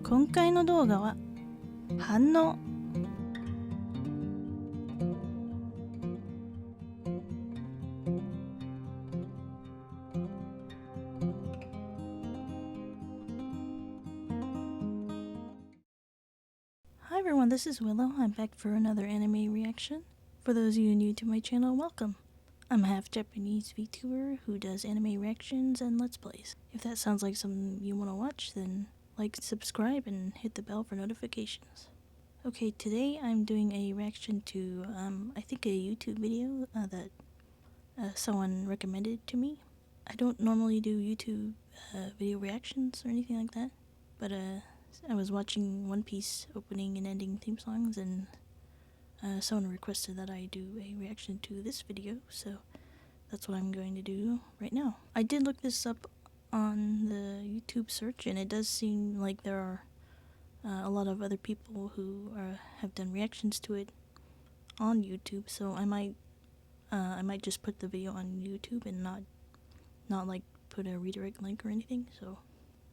今回の動画は反応。 Hi everyone, this is Willow. I'm back for another anime reaction. For those of you new to my channel, welcome. I'm a half Japanese Vtuber who does anime reactions and let's plays. If that sounds like something you want to watch, then like, subscribe, and hit the bell for notifications. Okay, today I'm doing a reaction to, I think a YouTube video that someone recommended to me. I don't normally do YouTube video reactions or anything like that, but I was watching One Piece opening and ending theme songs, and someone requested that I do a reaction to this video, so that's what I'm going to do right now. I did look this up on the YouTube search, and it does seem like there are a lot of other people who have done reactions to it on YouTube, so I might just put the video on YouTube and not like put a redirect link or anything. So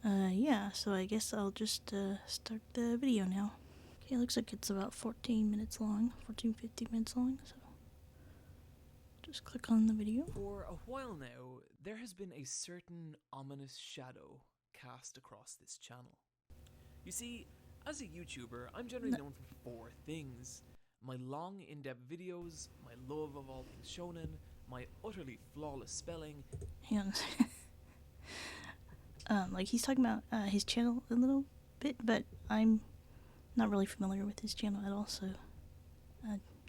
yeah, so I guess I'll just start the video now. Okay, it looks like it's about 14 minutes long, 15 minutes long, so just click on the video. For a while now, there has been a certain ominous shadow cast across this channel. You see, as a YouTuber, I'm generally known for four things: my long, in-depth videos, my love of all things shonen, my utterly flawless spelling. Hang on. Like, he's talking about his channel a little bit, but I'm not really familiar with his channel at all, so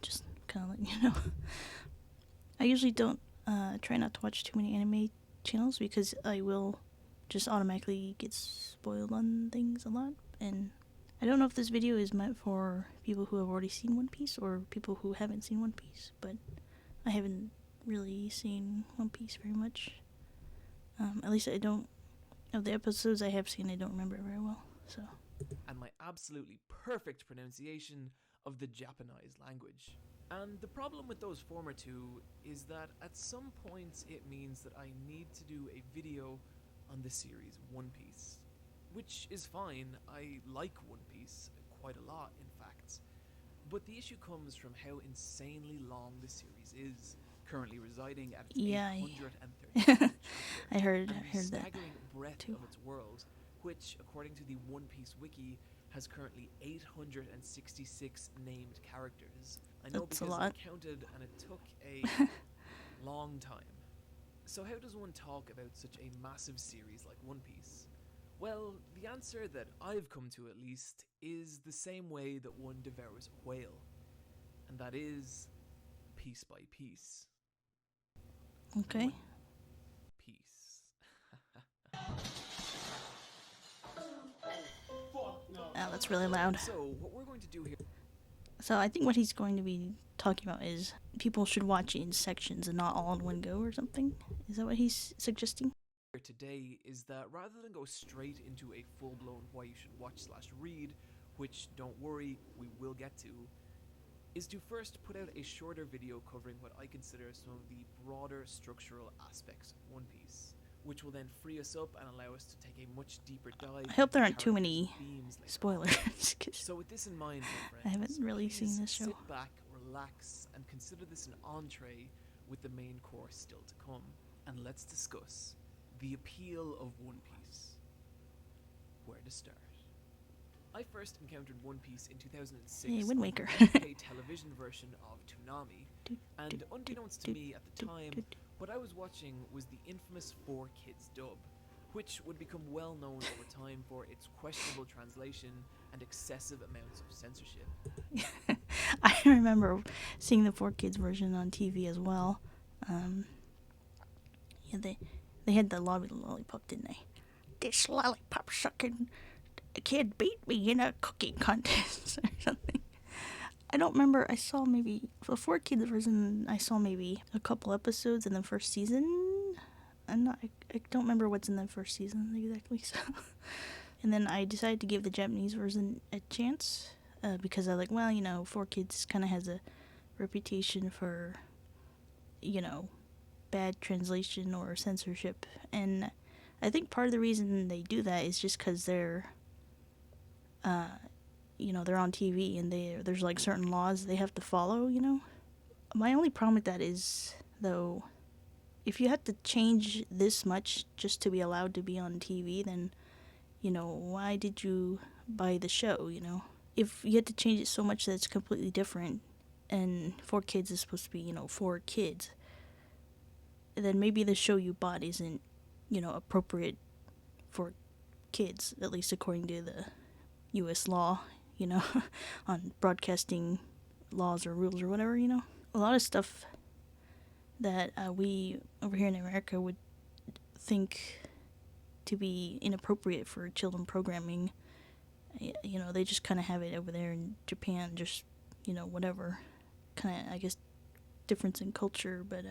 just kind of letting you know. I usually don't try not to watch too many anime channels because I will just automatically get spoiled on things a lot, and I don't know if this video is meant for people who have already seen One Piece or people who haven't seen One Piece, but I haven't really seen One Piece very much. At least I don't. Of the episodes I have seen, I don't remember it very well, so. And my absolutely perfect pronunciation of the Japanese language. And the problem with those former two is that at some points it means that I need to do a video on the series One Piece. Which is fine, I like One Piece quite a lot, in fact. But the issue comes from how insanely long the series is, currently residing at its 830th I heard the that staggering breadth too. of its world, which, according to the One Piece wiki, has currently 866 named characters. I know That's a because lot. I counted and it took a long time. So how does one talk about such a massive series like One Piece? Well, the answer that I've come to, at least, is the same way that one devours a whale. And that is piece by piece. Okay. One piece. Oh, that's really loud. So, what we're going to do here... So I think what he's going to be talking about is people should watch it in sections and not all in one go or something. Is that what he's suggesting? Today is that rather than go straight into a full-blown why you should watch/read, which, don't worry, we will get to, is to first put out a shorter video covering what I consider some of the broader structural aspects of One Piece, which will then free us up and allow us to take a much deeper dive. I hope there aren't into too many themes later on. spoilers. 'Cause So with this in mind, my I friends, haven't really please seen this show. sit back, relax, and consider this an entree with the main course still to come. And let's discuss the appeal of One Piece. Where to start? I first encountered One Piece in 2006 Hey, Wind Waker. on the UK television version of Toonami, and unbeknownst to me at the time, what I was watching was the infamous 4Kids dub, which would become well known over time for its questionable translation and excessive amounts of censorship. I remember seeing the 4Kids version on TV as well. Yeah, they had the lollipop, didn't they? This lollipop sucking kid beat me in a cooking contest or something. I don't remember. I saw maybe the 4Kids version. I saw maybe a couple episodes in the first season. I don't remember what's in the first season exactly. So, and then I decided to give the Japanese version a chance because I like, well, you know, 4Kids kind of has a reputation for, you know, bad translation or censorship, and I think part of the reason they do that is just because they're they're on TV and there's like certain laws they have to follow. My only problem with that is, though, if you have to change this much just to be allowed to be on TV, then why did you buy the show? If you had to change it so much that it's completely different, and 4 kids is supposed to be 4 kids, then maybe the show you bought isn't appropriate for kids, at least according to the U.S. law, on broadcasting laws or rules or whatever. A lot of stuff that we over here in America would think to be inappropriate for children programming, they just kind of have it over there in Japan, just, whatever. Kind of, I guess, difference in culture, but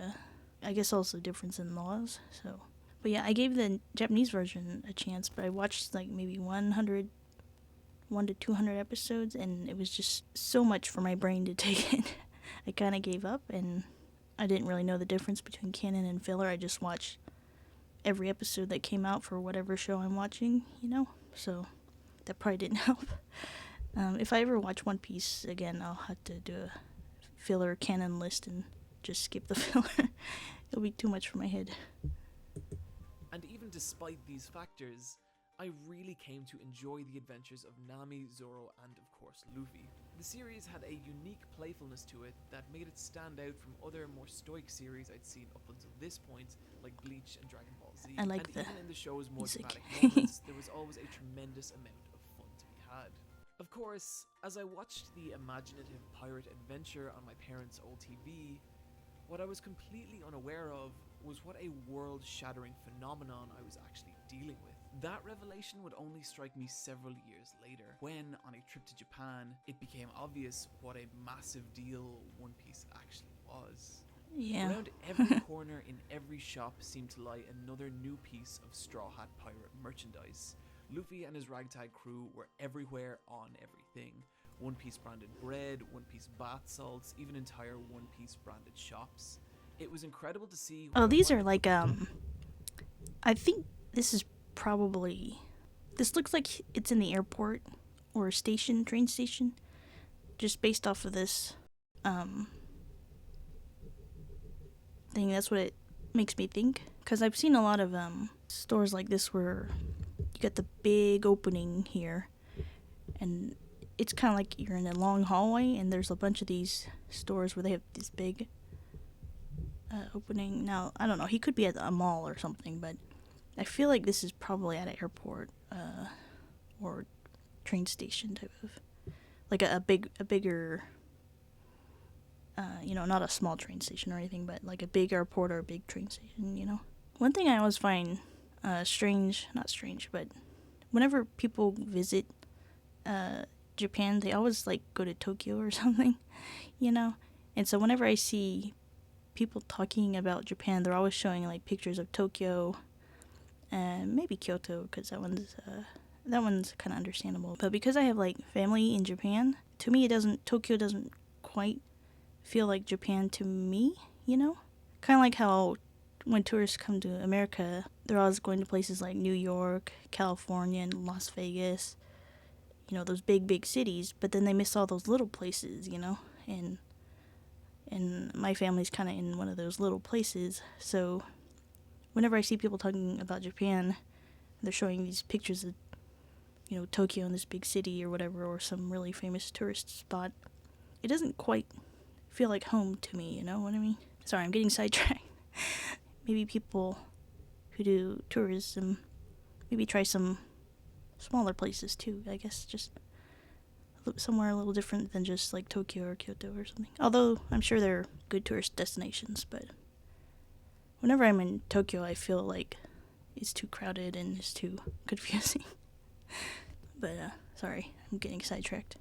I guess also difference in laws, so. But yeah, I gave the Japanese version a chance, but I watched like maybe 1 to 200 episodes, and it was just so much for my brain to take in. I kind of gave up, and I didn't really know the difference between canon and filler. I just watched every episode that came out for whatever show I'm watching, so that probably didn't help. If I ever watch One Piece again, I'll have to do a filler canon list and just skip the filler. It'll be too much for my head. And even despite these factors, I really came to enjoy the adventures of Nami, Zoro, and of course Luffy. The series had a unique playfulness to it that made it stand out from other more stoic series I'd seen up until this point, like Bleach and Dragon Ball Z. I like and the even in the show's more music. dramatic moments, there was always a tremendous amount of fun to be had. Of course, as I watched the imaginative pirate adventure on my parents' old TV, what I was completely unaware of was what a world-shattering phenomenon I was actually dealing with. That revelation would only strike me several years later, when, on a trip to Japan, it became obvious what a massive deal One Piece actually was. Yeah. Around every corner in every shop seemed to lie another new piece of Straw Hat Pirate merchandise. Luffy and his ragtag crew were everywhere on everything. One Piece branded bread, One Piece bath salts, even entire One Piece branded shops. It was incredible to see. Oh, these are like, I think this is probably, this looks like it's in the airport or a station, train station, just based off of this, thing. That's what it makes me think. Because I've seen a lot of, stores like this where you get the big opening here, and it's kind of like you're in a long hallway, and there's a bunch of these stores where they have this big opening. Now, I don't know, he could be at a mall or something, but I feel like this is probably at an airport or train station type of, like a bigger, not a small train station or anything, but like a big airport or a big train station. One thing I always find not strange, but whenever people visit Japan, they always like go to Tokyo or something, and so whenever I see people talking about Japan, they're always showing like pictures of Tokyo and maybe Kyoto, because that one's kind of understandable. But because I have like family in Japan, to me Tokyo doesn't quite feel like Japan to me, kind of like how when tourists come to America, they're always going to places like New York, California, and Las Vegas, those big cities, but then they miss all those little places, and my family's kind of in one of those little places. So whenever I see people talking about Japan, they're showing these pictures of, Tokyo in this big city or whatever, or some really famous tourist spot, it doesn't quite feel like home to me, you know what I mean? Sorry, I'm getting sidetracked. Maybe people who do tourism, maybe try some smaller places too, I guess, just somewhere a little different than just like Tokyo or Kyoto or something. Although I'm sure they're good tourist destinations, but whenever I'm in Tokyo, I feel like it's too crowded and it's too confusing. But sorry, I'm getting sidetracked.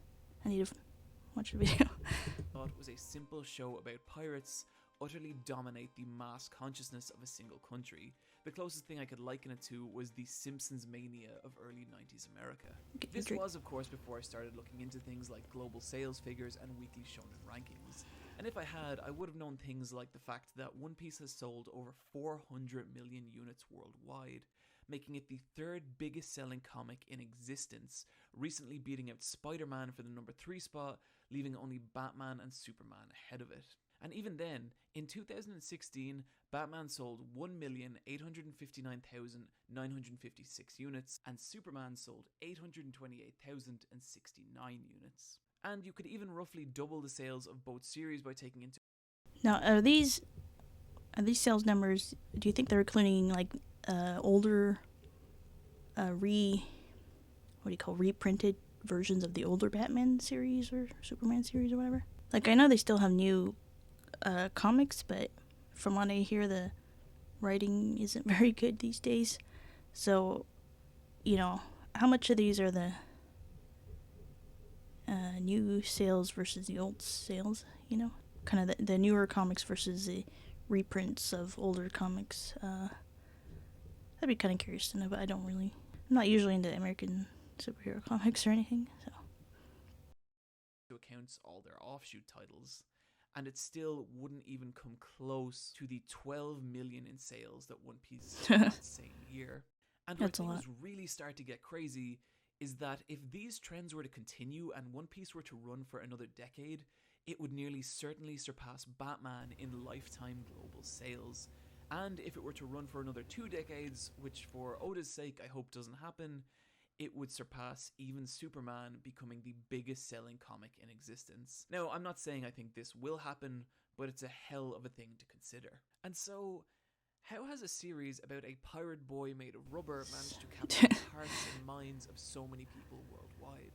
I need to watch the video. Thought it was a simple show about pirates utterly dominate the mass consciousness of a single country. The closest thing I could liken it to was the Simpsons mania of early 90s America. This was, of course, before I started looking into things like global sales figures and weekly shonen rankings. And if I had, I would have known things like the fact that One Piece has sold over 400 million units worldwide, making it the third biggest selling comic in existence, recently beating out Spider-Man for the number 3 spot, leaving only Batman and Superman ahead of it. And even then, in 2016, Batman sold 1,859,956 units, and Superman sold 828,069 units. And you could even roughly double the sales of both series by taking into... Now, are these sales numbers? Do you think they're including like older, reprinted versions of the older Batman series or Superman series or whatever? Like, I know they still have new comics, but from what I hear, the writing isn't very good these days. So, how much of these are the new sales versus the old sales? Kind of the newer comics versus the reprints of older comics. I'd be kind of curious to know, but I'm not usually into American superhero comics or anything, so. accounts all their offshoot titles, and it still wouldn't even come close to the 12 million in sales that One Piece had that same year. And where things really start to get crazy is that if these trends were to continue and One Piece were to run for another decade, it would nearly certainly surpass Batman in lifetime global sales. And if it were to run for another 2 decades, which for Oda's sake I hope doesn't happen, it would surpass even Superman, becoming the biggest selling comic in existence. Now, I'm not saying I think this will happen, but it's a hell of a thing to consider. And so, how has a series about a pirate boy made of rubber managed to capture the hearts and minds of so many people worldwide?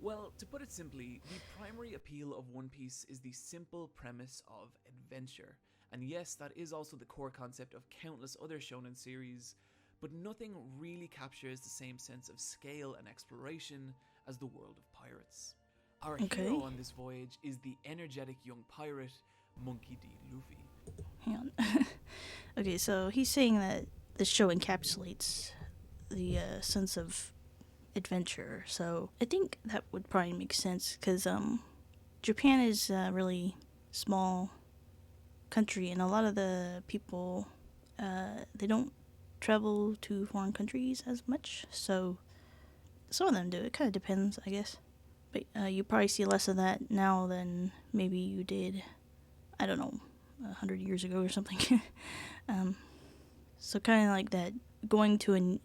Well, to put it simply, the primary appeal of One Piece is the simple premise of adventure. And yes, that is also the core concept of countless other shonen series, but nothing really captures the same sense of scale and exploration as the world of pirates. Our hero on this voyage is the energetic young pirate, Monkey D. Luffy. Hang on. Okay, so he's saying that the show encapsulates the sense of adventure, so I think that would probably make sense, because Japan is a really small country, and a lot of the people, they don't travel to foreign countries as much, so some of them do. It kind of depends, I guess. But you probably see less of that now than maybe you did, I don't know, 100 years ago or something. So kind of like that, going to a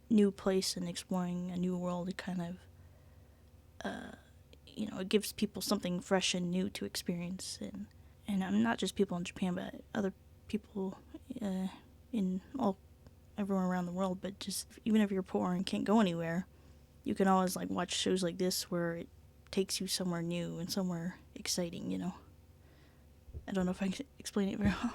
new place and exploring a new world, it kind of, it gives people something fresh and new to experience. And not just people in Japan, but other people in everywhere around the world. But just even if you're poor and can't go anywhere, you can always like watch shows like this where it takes you somewhere new and somewhere exciting. I don't know if I can explain it very well.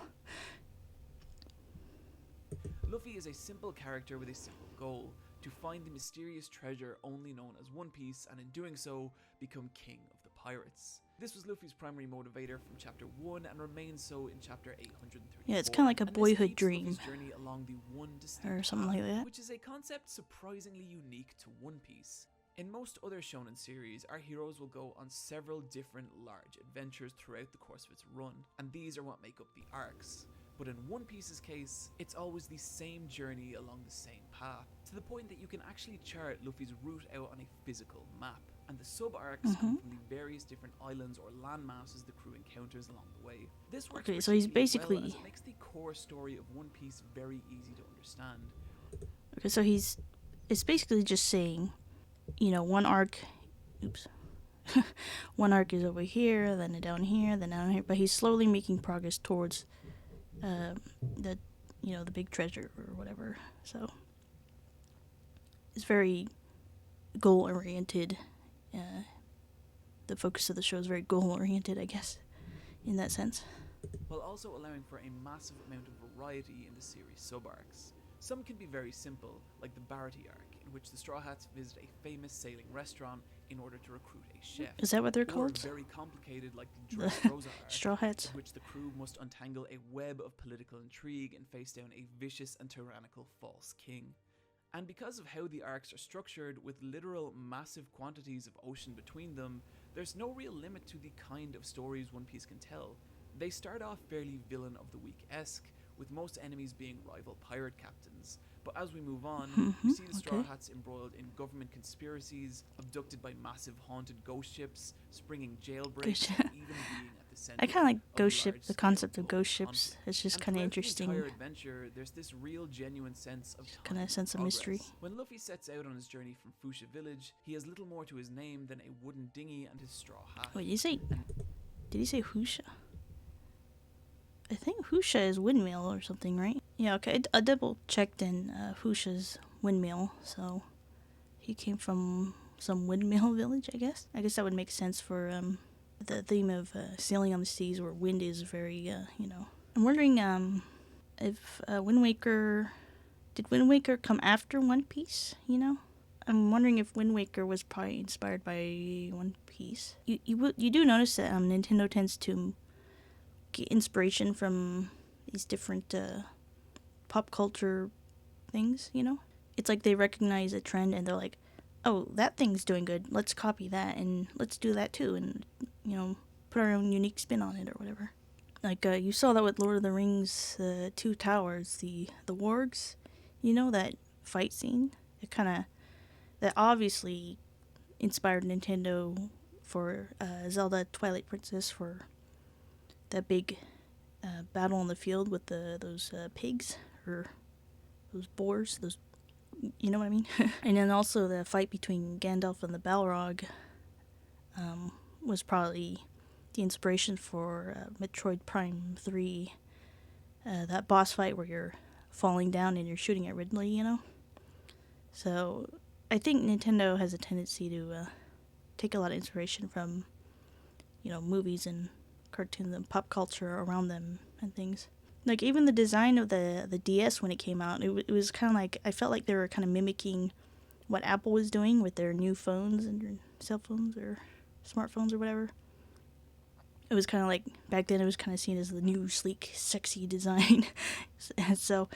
Luffy is a simple character with a simple goal: to find the mysterious treasure only known as One Piece, and in doing so, become king of the pirates. This was Luffy's primary motivator from chapter 1 and remains so in chapter 834. Yeah, it's kind of like a boyhood dream. Luffy's journey along the one distinct or something path, like that. which is a concept surprisingly unique to One Piece. In most other shonen series, our heroes will go on several different large adventures throughout the course of its run, and these are what make up the arcs. But in One Piece's case, it's always the same journey along the same path, to the point that you can actually chart Luffy's route out on a physical map, and the sub-arcs come from the various different islands or land masses the crew encounters along the way. This works so he's basically well, as it makes the core story of One Piece very easy to understand. Okay, so it's basically just saying, one arc, one arc is over here, then down here, then down here, but he's slowly making progress towards the big treasure or whatever. So it's very goal oriented. The focus of the show is very goal oriented, I guess, in that sense. While also allowing for a massive amount of variety in the series sub-arcs. Some can be very simple, like the Barty arc, in which the Straw Hats visit a famous sailing restaurant in order to recruit a chef. Is that what they're called? Or very complicated, like the Dressrosa arc, Straw Hats, in which the crew must untangle a web of political intrigue and face down a vicious and tyrannical false king. And because of how the arcs are structured, with literal massive quantities of ocean between them, there's no real limit to the kind of stories One Piece can tell. They start off fairly villain of the week-esque, with most enemies being rival pirate captains, But as we move on, we Mm-hmm. see the Straw Okay. Hats embroiled in government conspiracies, abducted by massive haunted ghost ships, springing Ghost. jailbreaks, and even being at the I kind of center like of ghost ship. large The scale concept of global ghost ships. It's conflict. just And kind of throughout the interesting. entire adventure, there's this real, genuine sense of Kind time of and sense of mystery. progress. When Luffy sets out on his journey from Fuchsia Village, he has little more to his name than a wooden dinghy and his straw hat. Wait, did you say? And Did he say Husha? I think Husha is windmill or something, right? Yeah. Okay. I double checked in Husha's windmill, so he came from some windmill village. I guess. I guess that would make sense for the theme of sailing on the seas, where wind is very I'm wondering if Wind Waker did Wind Waker come after One Piece? I'm wondering if Wind Waker was probably inspired by One Piece. You do notice that Nintendo tends to get inspiration from these different pop culture things. It's like they recognize a trend and they're like, oh, that thing's doing good. Let's copy that and let's do that too, and put our own unique spin on it or whatever. Like you saw that with Lord of the Rings, the Two Towers, the wargs. That fight scene. That obviously inspired Nintendo for Zelda Twilight Princess, for that big battle in the field with those pigs, or those boars. Those, you know what I mean? And then also the fight between Gandalf and the Balrog was probably the inspiration for Metroid Prime 3. That boss fight where you're falling down and you're shooting at Ridley. So I think Nintendo has a tendency to take a lot of inspiration from, movies and cartoons and pop culture around them and things. Like even the design of the DS when it came out, it was kind of like, I felt like they were kind of mimicking what Apple was doing with their new phones and their cell phones or smartphones or whatever. It was kind of like, back then it was kind of seen as the new, sleek, sexy design. So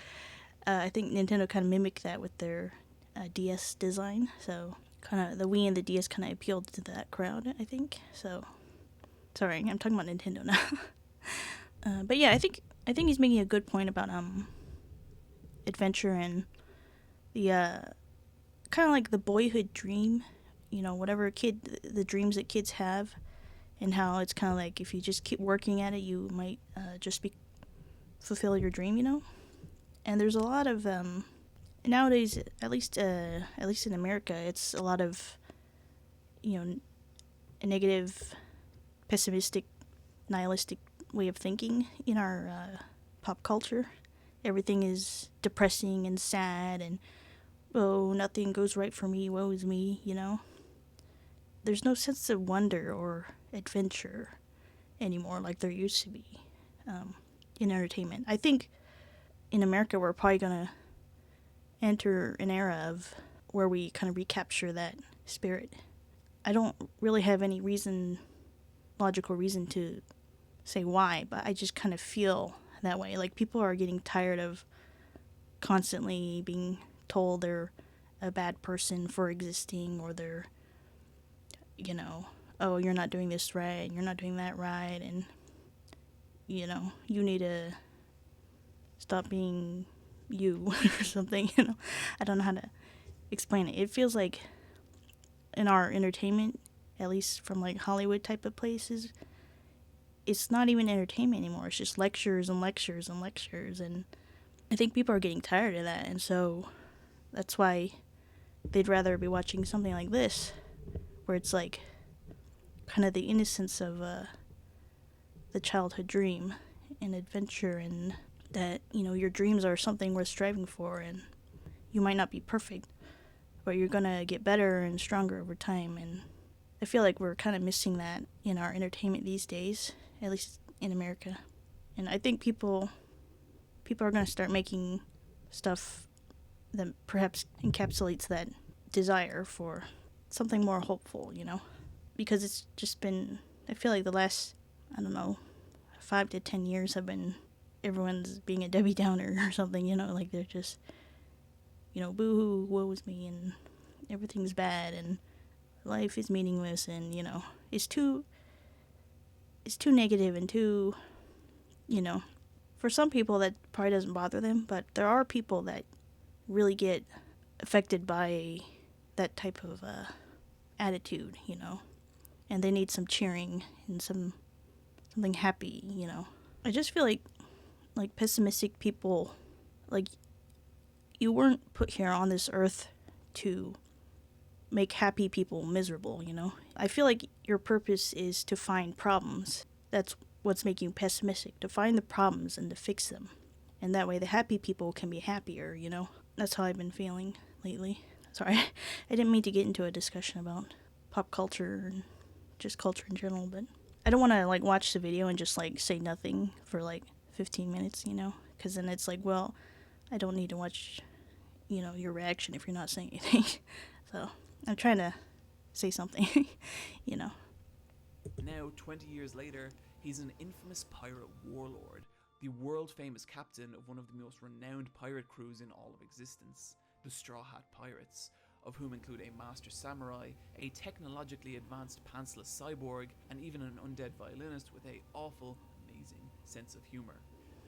I think Nintendo kind of mimicked that with their DS design. So kind of the Wii and the DS kind of appealed to that crowd, I think. So sorry, I'm talking about Nintendo now. But yeah, I think he's making a good point about adventure and the kind of like the boyhood dream. Whatever the dreams that kids have, and how it's kind of like if you just keep working at it, you might fulfill your dream. And there's a lot of nowadays, at least in America, it's a lot of a negative, pessimistic, nihilistic way of thinking in our pop culture. Everything is depressing and sad, and oh, nothing goes right for me, woe is me. There's no sense of wonder or adventure anymore like there used to be in entertainment. I think in America we're probably going to enter an era of where we kind of recapture that spirit. I don't really have any logical reason to say why, but I just kind of feel that way. Like people are getting tired of constantly being told they're a bad person for existing, or they're, oh, you're not doing this right, and you're not doing that right, and, you need to stop being you or something, I don't know how to explain it. It feels like in our entertainment, at least from like Hollywood type of places, it's not even entertainment anymore. It's just lectures and lectures and lectures, and I think people are getting tired of that, and so that's why they'd rather be watching something like this, where it's like kind of the innocence of the childhood dream and adventure, and that, your dreams are something worth striving for, and you might not be perfect, but you're gonna get better and stronger over time. And I feel like we're kind of missing that in our entertainment these days, at least in America. And I think people are gonna start making stuff that perhaps encapsulates that desire for something more hopeful, because it's just been, I feel like the last, I don't know, 5 to 10 years have been, everyone's being a Debbie Downer or something, like they're just, boo-hoo, woe is me, and everything's bad, and life is meaningless, and, it's too negative and too, for some people that probably doesn't bother them, but there are people that really get affected by that type of attitude, you know, and they need some cheering and something happy, you know. I just feel like pessimistic people, like, you weren't put here on this earth to make happy people miserable, you know. I feel like your purpose is to find problems. That's what's making you pessimistic, to find the problems and to fix them. And that way the happy people can be happier, you know. That's how I've been feeling lately. Sorry, I didn't mean to get into a discussion about pop culture and just culture in general, but I don't want to like watch the video and just like say nothing for like 15 minutes, you know, because then it's like, well, I don't need to watch, you know, your reaction if you're not saying anything. So I'm trying to say something, you know. Now, 20 years later, he's an infamous pirate warlord, the world-famous captain of one of the most renowned pirate crews in all of existence, the Straw Hat Pirates, of whom include a master samurai, a technologically advanced pantsless cyborg, and even an undead violinist with a awful, amazing sense of humor.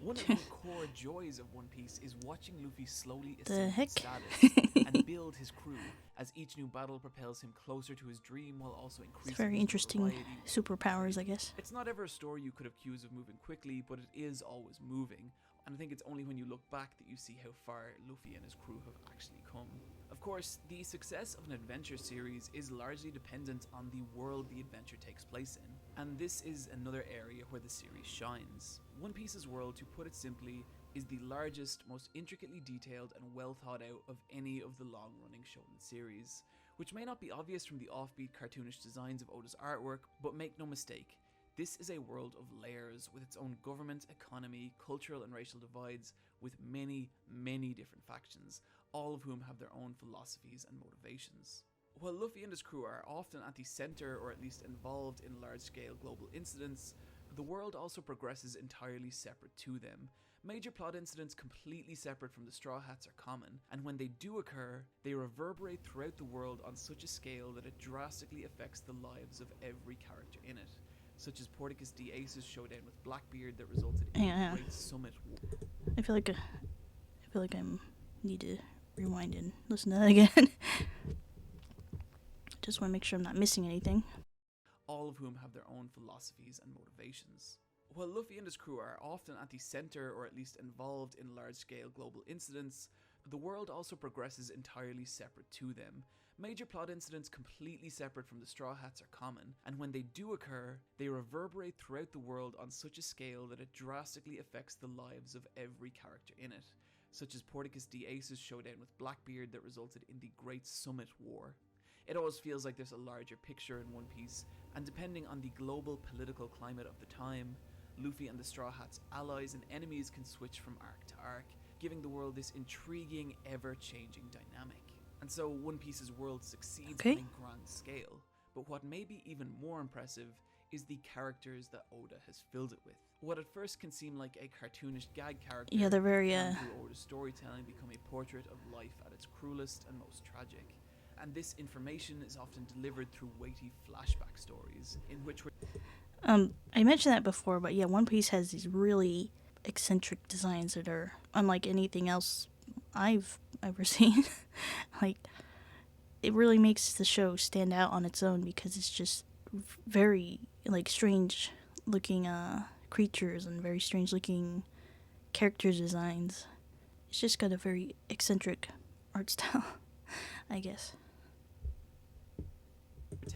One of the core joys of One Piece is watching Luffy slowly ascend in status and build his crew as each new battle propels him closer to his dream while also increasing It's very his interesting notoriety. superpowers, I guess. It's not ever a story you could accuse of moving quickly, but it is always moving, and I think it's only when you look back that you see how far Luffy and his crew have actually come. Of course, the success of an adventure series is largely dependent on the world the adventure takes place in, and this is another area where the series shines. One Piece's world, to put it simply, is the largest, most intricately detailed and well thought out of any of the long-running shonen series, which may not be obvious from the offbeat cartoonish designs of Oda's artwork, but make no mistake, this is a world of layers with its own government, economy, cultural and racial divides, with many, many different factions, all of whom have their own philosophies and motivations. While Luffy and his crew are often at the center or at least involved in large-scale global incidents, the world also progresses entirely separate to them. Major plot incidents completely separate from the Straw Hats are common, and when they do occur, they reverberate throughout the world on such a scale that it drastically affects the lives of every character in it, such as Porticus D. Ace's showdown with Blackbeard that resulted in Yeah. the Great Summit War. I feel like I need to rewind and listen to that again. Just want to make sure I'm not missing anything. All of whom have their own philosophies and motivations. While Luffy and his crew are often at the center or at least involved in large-scale global incidents, the world also progresses entirely separate to them. Major plot incidents completely separate from the Straw Hats are common, and when they do occur, they reverberate throughout the world on such a scale that it drastically affects the lives of every character in it, such as Porticus D. Ace's showdown with Blackbeard that resulted in the Great Summit War. It always feels like there's a larger picture in One Piece, and depending on the global political climate of the time, Luffy and the Straw Hats' allies and enemies can switch from arc to arc, giving the world this intriguing, ever-changing dynamic. And so One Piece's world succeeds on a grand scale, but what may be even more impressive is the characters that Oda has filled it with. What at first can seem like a cartoonish gag character, Yeah, they're very can through Oda's storytelling become a portrait of life at its cruelest and most tragic. And this information is often delivered through weighty flashback stories, in which we're I mentioned that before, but yeah, One Piece has these really eccentric designs that are unlike anything else I've ever seen. Like, it really makes the show stand out on its own because it's just very, like, strange looking creatures and very strange looking character designs. It's just got a very eccentric art style, I guess.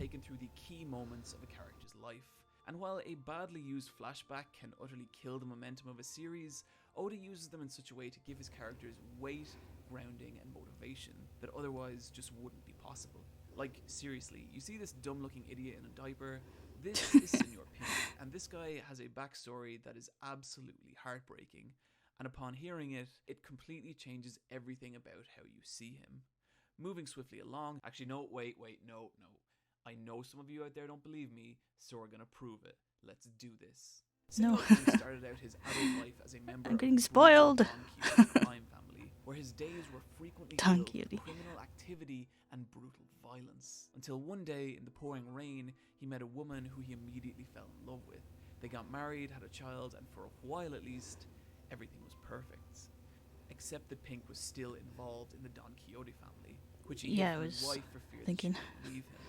taken through the key moments of a character's life. And while a badly used flashback can utterly kill the momentum of a series, Oda uses them in such a way to give his characters weight, grounding, and motivation that otherwise just wouldn't be possible. Like, seriously, you see this dumb-looking idiot in a diaper? This is Senor Pink, and this guy has a backstory that is absolutely heartbreaking, and upon hearing it, it completely changes everything about how you see him. Moving swiftly along, actually no, wait, no. I know some of you out there don't believe me, so we're gonna prove it. Let's do this. No. Senor Pink started out his adult life as a member I'm of getting the spoiled. Don Quixote crime family, where his days were frequently Don filled with Quixote. criminal activity and brutal violence. Until one day, in the pouring rain, he met a woman who he immediately fell in love with. They got married, had a child, and for a while at least, everything was perfect. except that Pink was still involved in the Don Quixote family, which he hid Yeah, I from his was wife for fear that she thinking. might leave him.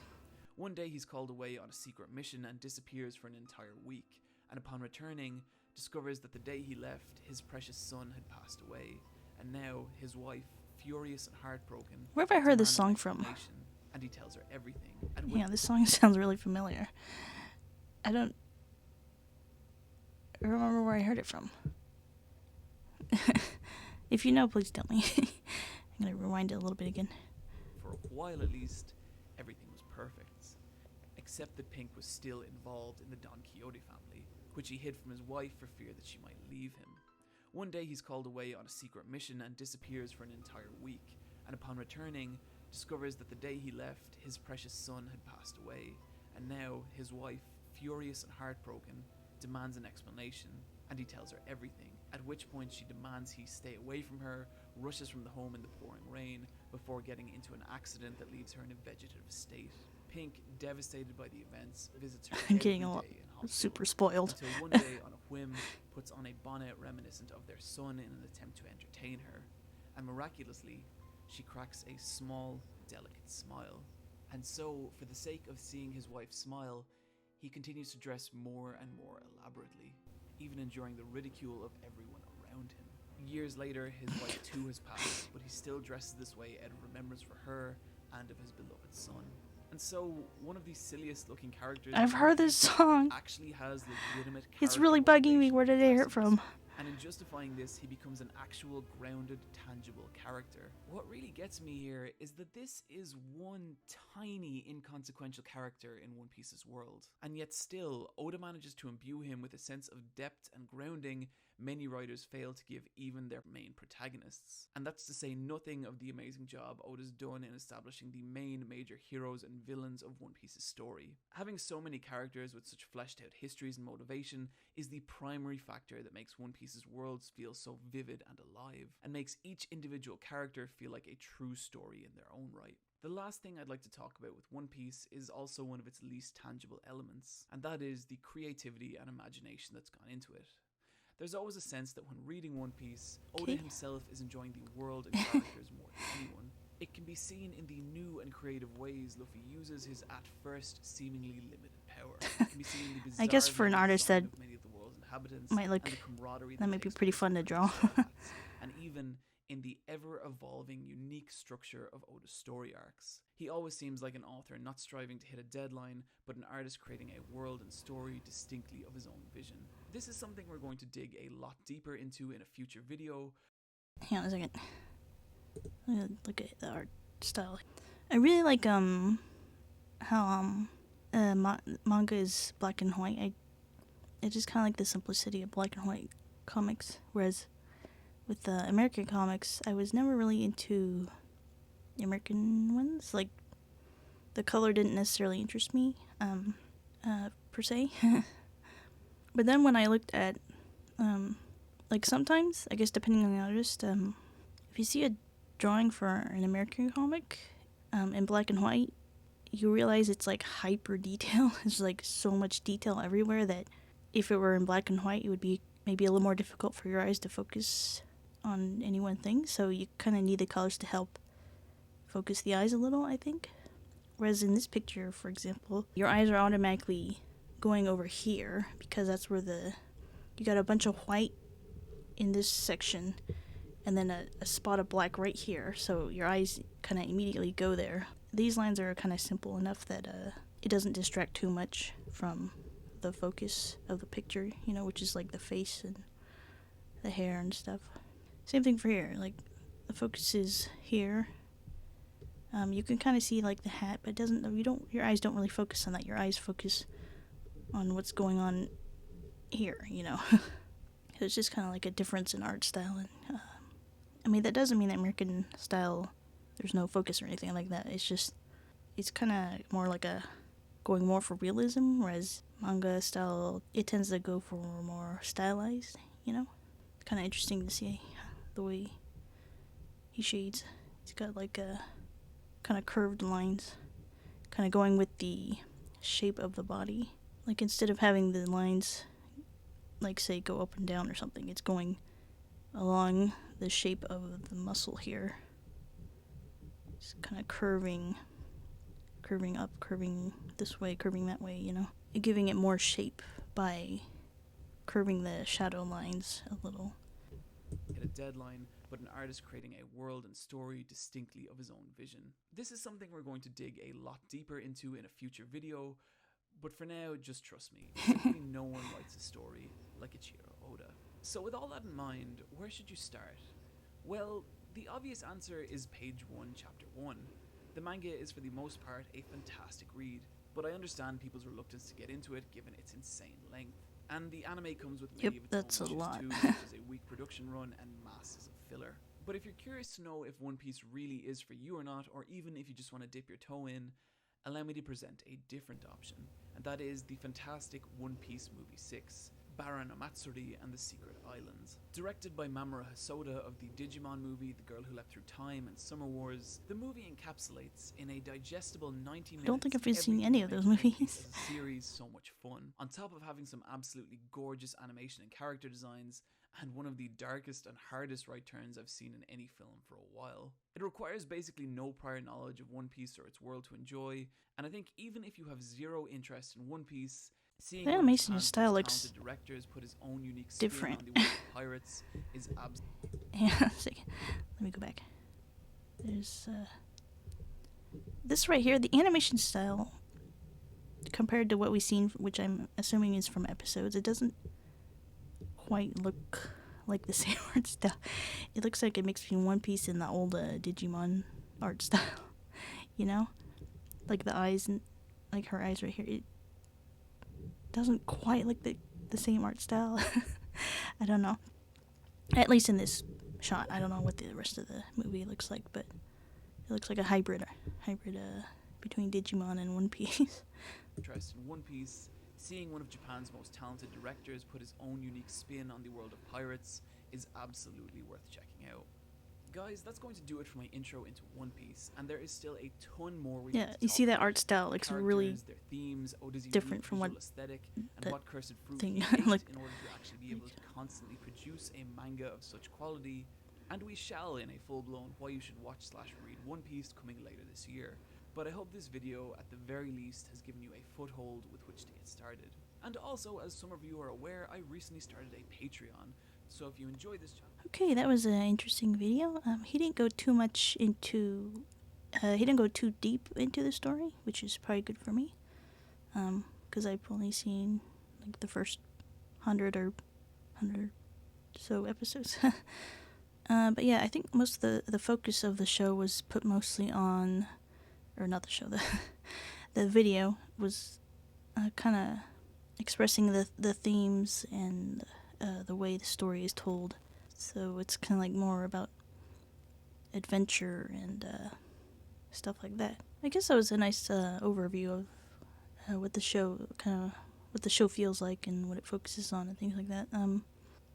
One day he's called away on a secret mission and disappears for an entire week, and upon returning, discovers that the day he left, his precious son had passed away, and now his wife, furious and heartbroken, Where have I heard this demands an song from? explanation, and he tells her everything. And Yeah, this song sounds really familiar. I don't remember where I heard it from. If you know, please tell me. I'm gonna rewind it a little bit again. For a while at least, everything was perfect. Except that Pink was still involved in the Don Quixote family, which he hid from his wife for fear that she might leave him. One day he's called away on a secret mission and disappears for an entire week, and upon returning, discovers that the day he left, his precious son had passed away, and now his wife, furious and heartbroken, demands an explanation, and he tells her everything, at which point she demands he stay away from her, rushes from the home in the pouring rain, before getting into an accident that leaves her in a vegetative state. Pink, devastated by the events, visits her I'm every getting a lot day in hospital, super spoiled. until one day, on a whim, puts on a bonnet reminiscent of their son in an attempt to entertain her, and miraculously, she cracks a small, delicate smile. And so, for the sake of seeing his wife smile, he continues to dress more and more elaborately, even enduring the ridicule of everyone around him. Years later, his wife too has passed, but he still dresses this way out of remembrance for her and of his beloved son. And so, one of the silliest looking characters I've heard this song. actually has legitimate It's character really bugging me. motivation Where did I hear it dressing. from? And in justifying this, he becomes an actual grounded, tangible character. What really gets me here is that this is one tiny, inconsequential character in One Piece's world. And yet still, Oda manages to imbue him with a sense of depth and grounding many writers fail to give even their main protagonists. And that's to say nothing of the amazing job Oda's done in establishing the main major heroes and villains of One Piece's story. Having so many characters with such fleshed out histories and motivation is the primary factor that makes One Piece's worlds feel so vivid and alive, and makes each individual character feel like a true story in their own right. The last thing I'd like to talk about with One Piece is also one of its least tangible elements, and that is the creativity and imagination that's gone into it. There's always a sense that when reading One Piece, Oda himself is enjoying the world and characters more than anyone. It can be seen in the new and creative ways Luffy uses his at first seemingly limited power. It can be seen in the bizarre I guess for an artist that of many of the world's inhabitants might look, and the camaraderie that might be takes pretty place fun to between draw. Straw Hats, and even in the ever-evolving, unique structure of Oda's story arcs. He always seems like an author not striving to hit a deadline, but an artist creating a world and story distinctly of his own vision. This is something we're going to dig a lot deeper into in a future video. Hang on a second. I'm gonna look at the art style. I really like how manga is black and white. I just kind of like the simplicity of black and white comics, whereas with the American comics, I was never really into the American ones. Like, the color didn't necessarily interest me, per se. But then when I looked at, like, sometimes, I guess depending on the artist, if you see a drawing for an American comic in black and white, you realize it's like hyper detail. There's like so much detail everywhere that if it were in black and white, it would be maybe a little more difficult for your eyes to focus on any one thing. So you kind of need the colors to help focus the eyes a little, I think. Whereas in this picture, for example, your eyes are automatically going over here because that's where you got a bunch of white in this section and then a spot of black right here. So your eyes kind of immediately go there. These lines are kind of simple enough that it doesn't distract too much from the focus of the picture, you know, which is like the face and the hair and stuff. Same thing for here, like the focus is here. You can kind of see like the hat, but your eyes don't really focus on that. Your eyes focus on what's going on here, you know. It's just kind of like a difference in art style. And I mean, that doesn't mean that American style, there's no focus or anything like that. It's kind of more like going more for realism, whereas manga style, it tends to go for more stylized, you know. It's kind of interesting to see the way he shades. He's got like kind of curved lines, kind of going with the shape of the body. Like, instead of having the lines, like, say, go up and down or something, it's going along the shape of the muscle here. It's kind of curving up, curving this way, curving that way, you know. Giving it more shape by curving the shadow lines a little. Hit a deadline, but an artist creating a world and story distinctly of his own vision. This is something we're going to dig a lot deeper into in a future video, but for now, just trust me, simply no one writes a story like Ichiro Oda. So with all that in mind, where should you start? Well, the obvious answer is page 1, chapter 1. The manga is for the most part a fantastic read, but I understand people's reluctance to get into it given its insane length. And the anime comes with many of its that's own a issues lot. too, such as a weak production run and masses of filler. But if you're curious to know if One Piece really is for you or not, or even if you just want to dip your toe in, allow me to present a different option, and that is the fantastic One Piece Movie 6, Bara no Matsuri and the Secret Islands. Directed by Mamoru Hosoda of the Digimon movie The Girl Who Leapt Through Time and Summer Wars, the movie encapsulates in a digestible 90 minutes I don't think I've seen everything any that of those makes One Piece movies. as a series so much fun, on top of having some absolutely gorgeous animation and character designs, and one of the darkest and hardest right turns I've seen in any film for a while. It requires basically no prior knowledge of One Piece or its world to enjoy, and I think even if you have zero interest in One Piece, seeing The one of animation Japan's style most looks talented directors put his own unique spin different. on the world of pirates is Hang on a second. Let me go back. There's this right here, the animation style, compared to what we've seen, which I'm assuming is from episodes, it doesn't quite look like the same art style. It looks like a mix between One Piece and the old Digimon art style. You know? Like the eyes, and like her eyes right here. It doesn't quite look the same art style. I don't know. At least in this shot. I don't know what the rest of the movie looks like, but it looks like a hybrid between Digimon and One Piece. interest in One Piece, seeing one of Japan's most talented directors put his own unique spin on the world of pirates is absolutely worth checking out. Guys, that's going to do it for my intro into One Piece, and there is still a ton more we Yeah, need to you talk see that about. art style looks really Their themes, Oda's different unique from what visual aesthetic, and that what cursed fruit thing he ate looked in order to actually be able to constantly produce a manga of such quality, and we shall in a full-blown why you should watch/read One Piece coming later this year. But I hope this video, at the very least, has given you a foothold with which to get started. And also, as some of you are aware, I recently started a Patreon, so if you enjoy this channel... Okay, that was an interesting video. He didn't go too much into... he didn't go too deep into the story, which is probably good for me. Because I've only seen, like, the first 100 or so episodes. But yeah, I think most of the focus of the show was put mostly on... Or not the show, the video was kind of expressing the themes and the way the story is told. So it's kind of like more about adventure and stuff like that. I guess that was a nice overview of what the show feels like and what it focuses on and things like that.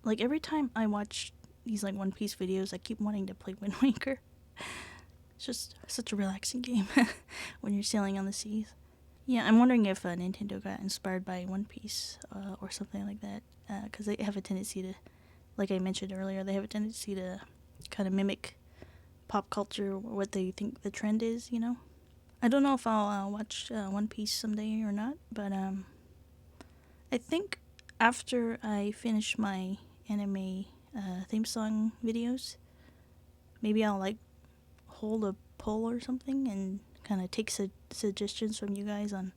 Like every time I watch these like One Piece videos, I keep wanting to play Wind Waker. It's just such a relaxing game when you're sailing on the seas. Yeah, I'm wondering if Nintendo got inspired by One Piece or something like that, because they have a tendency to, like I mentioned earlier, they have a tendency to kind of mimic pop culture or what they think the trend is, you know? I don't know if I'll watch One Piece someday or not, but I think after I finish my anime theme song videos, maybe I'll like hold a poll or something and kind of take suggestions from you guys on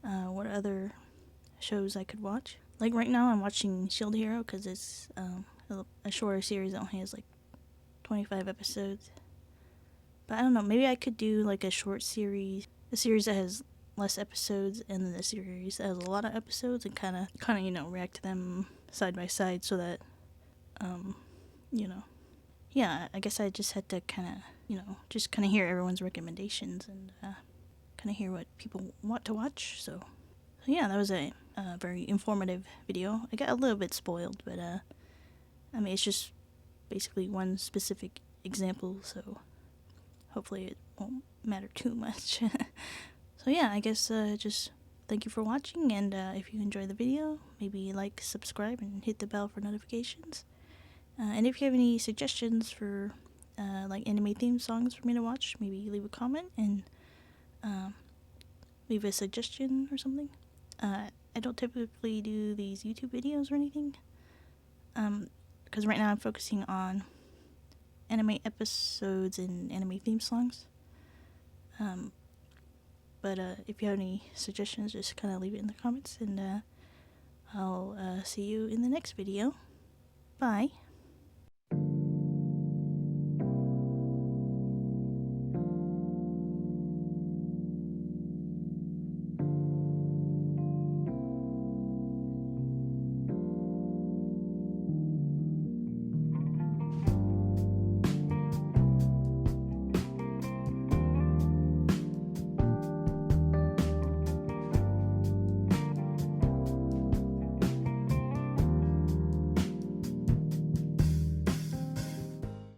what other shows I could watch. Like right now I'm watching Shield Hero because it's a shorter series that only has like 25 episodes. But I don't know, maybe I could do like a series that has less episodes and then a series that has a lot of episodes and kind of you know, react to them side by side so that you know, yeah, I guess I just had to kind of, you know, just kind of hear everyone's recommendations and kind of hear what people want to watch. So yeah, that was a very informative video. I got a little bit spoiled, but I mean, it's just basically one specific example, so hopefully it won't matter too much. So yeah, I guess just thank you for watching, and if you enjoyed the video, maybe like, subscribe, and hit the bell for notifications. And if you have any suggestions for like anime theme songs for me to watch, maybe leave a comment and leave a suggestion or something. I don't typically do these YouTube videos or anything, because right now I'm focusing on anime episodes and anime theme songs. But if you have any suggestions, just kind of leave it in the comments, and I'll see you in the next video. Bye.